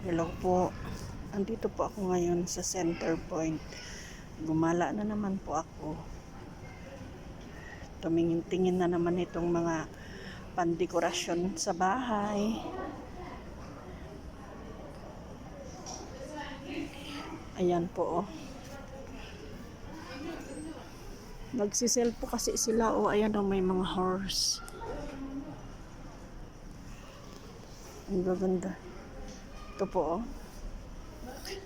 Hello po. Andito po ako ngayon sa Center Point. Gumala na naman po ako. Tumingin-tingin na naman itong mga pandekorasyon sa bahay. Ayan po oh. Nagsisell po kasi sila oh. Ayan oh, may mga horse. Ang gaganda. Ito po oh.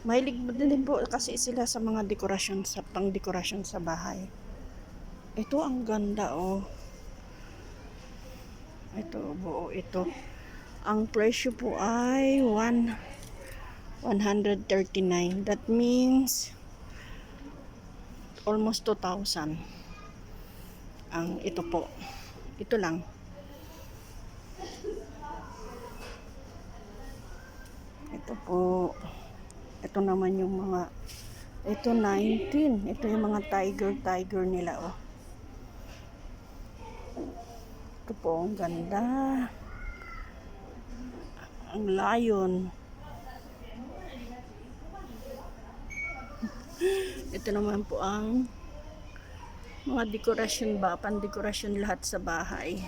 Mahilig din po kasi sila sa mga dekorasyon, sa pang-dekorasyon sa bahay. Ito ang ganda oh. Ito buo ito. Ang presyo po ay 139. That means almost 2,000. Ang ito po. Ito lang. Ito po. Ito naman yung mga, ito 19. Ito yung mga tiger nila oh. Ito po, ang ganda. Ang lion. Ito naman po ang mga dekorasyon ba, pan-dekorasyon lahat sa bahay.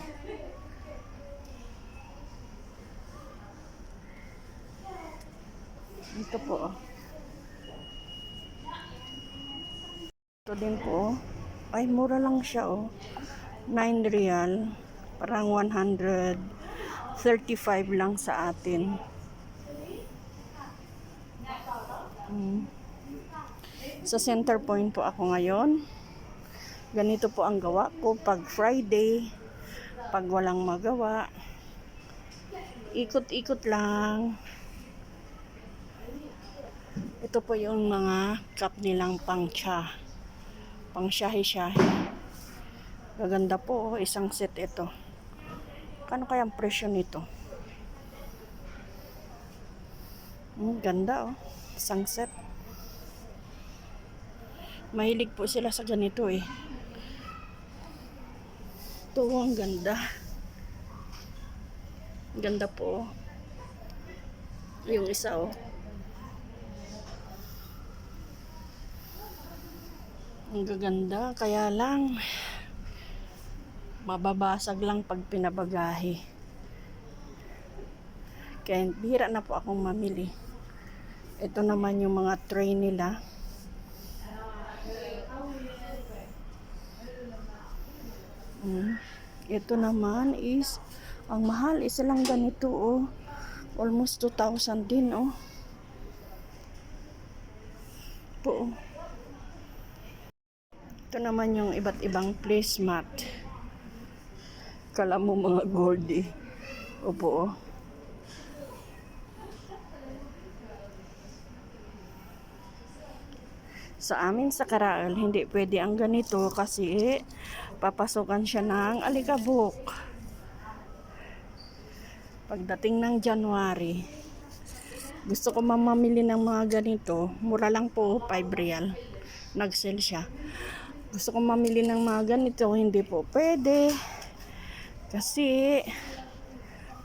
Ito po. Ito din po. Ay, mura lang siya oh. 9 real. Parang 135 lang sa atin. Sa Center Point po ako ngayon. Ganito po ang gawa ko pag Friday. Pag walang magawa. Ikot-ikot lang. Ito po yung mga cup nilang pang-cha. Pang-shahi-shahi. Gaganda po, isang set ito. Kano kaya ang presyo nito? Ganda oh, isang set. Mahilig po sila sa ganito eh. Ito ang ganda. Ganda po. Yung isa oh. Ang gaganda, kaya lang mababasag lang pag pinabagahe. Kaya bihira na po akong mamili. Ito naman yung mga tray nila. Ito naman is ang mahal, isa lang ganito oh. Almost 2,000 din oh. Po. Ito naman yung iba't ibang placemat. Kala mo mga goldie. Opo oh. Sa amin sa Karaal, hindi pwede ang ganito kasi papasukan siya ng alikabok. Pagdating ng January, gusto ko mamamili ng mga ganito. Mura lang po, 5 real. Nag-sell siya. Gusto ko mamili ng mga ganito, hindi po pwede. Kasi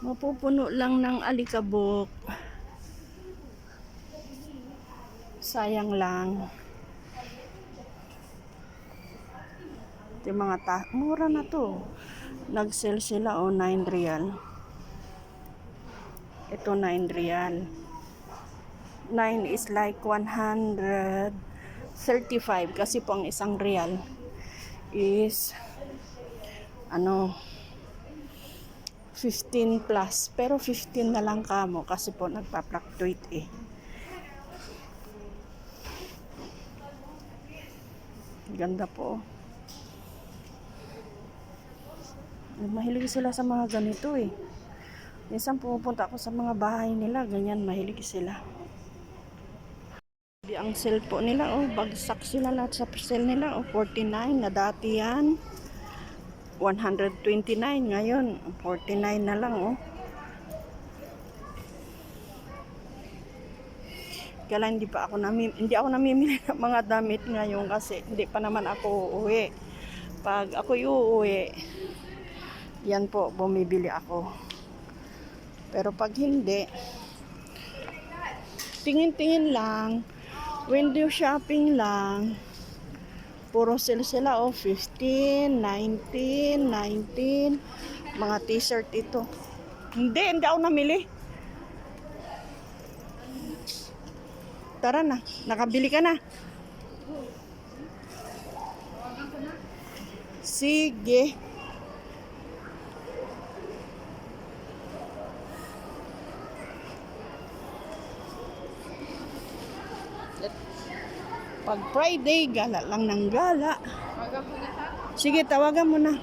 mapupuno lang ng alikabok. Sayang lang. Ito yung mga mura na to. Nag-sell sila o 9 real. Ito 9 real. 9 is like 135 kasi po ang isang real is 15 plus, pero 15 na lang kamo kasi po nagpa-fluctuate eh. Ganda po. Mahilig sila sa mga ganito eh. Minsan pumupunta ako sa mga bahay nila, ganyan, mahilig sila. Ang sale po nila oh, bagsak sila lahat sa sale nila oh, 49 na dati yan 129, ngayon 49 na lang oh. Kaya hindi ako namimili ng mga damit ngayon kasi hindi pa naman ako uuwi. Pag ako uuwi, yan po bumibili ako. Pero pag hindi, Tingin-tingin lang. Window shopping lang. Puro sale sila, oh. 15, 19, 19. Mga t-shirt ito. Hindi ako namili. Tara na, nakabili ka na. Sige. Pag Friday, gala lang ng gala. Sige, tawagan mo na.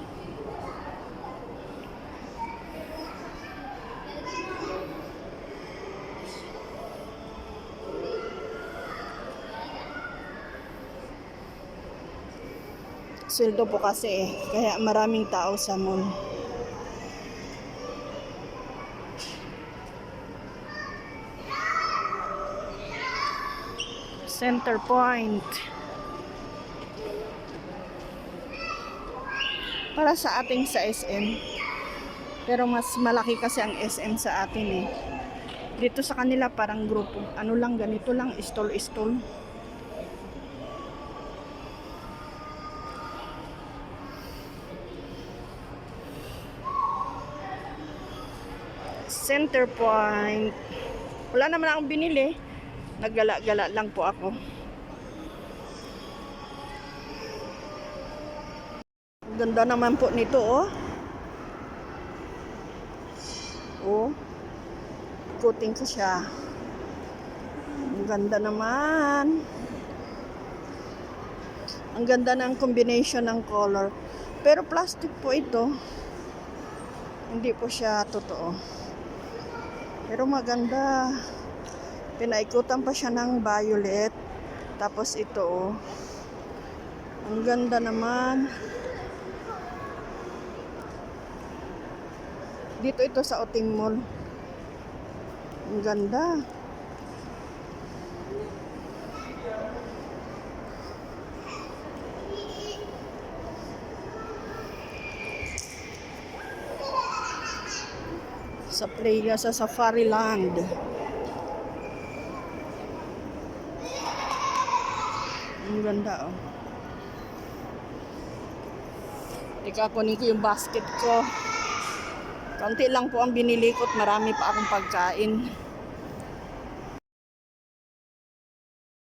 Sweldo po kasi kaya maraming tao sa mall. Center Point. Para sa ating sa SM. Pero mas malaki kasi ang SM sa atin eh. Dito sa kanila parang grupo. Ano lang, ganito lang, stall-stall. Center Point. Wala naman akong binili. Naggala-gala lang po ako. Ganda naman po nito, oh. Oh. Ikutin ko siya. Ang ganda naman. Ang ganda ng combination ng color. Pero plastic po ito. Hindi po siya totoo. Pero maganda. Pinaikutan pa siya ng violet. Tapos ito, oh. Ang ganda naman. Dito ito sa Outing Mall. Ang ganda. Sa playa sa Safari Land. Ang ganda, oh. Teka, kunin ko yung basket ko. Konti lang po ang binili ko at marami pa akong pagkain.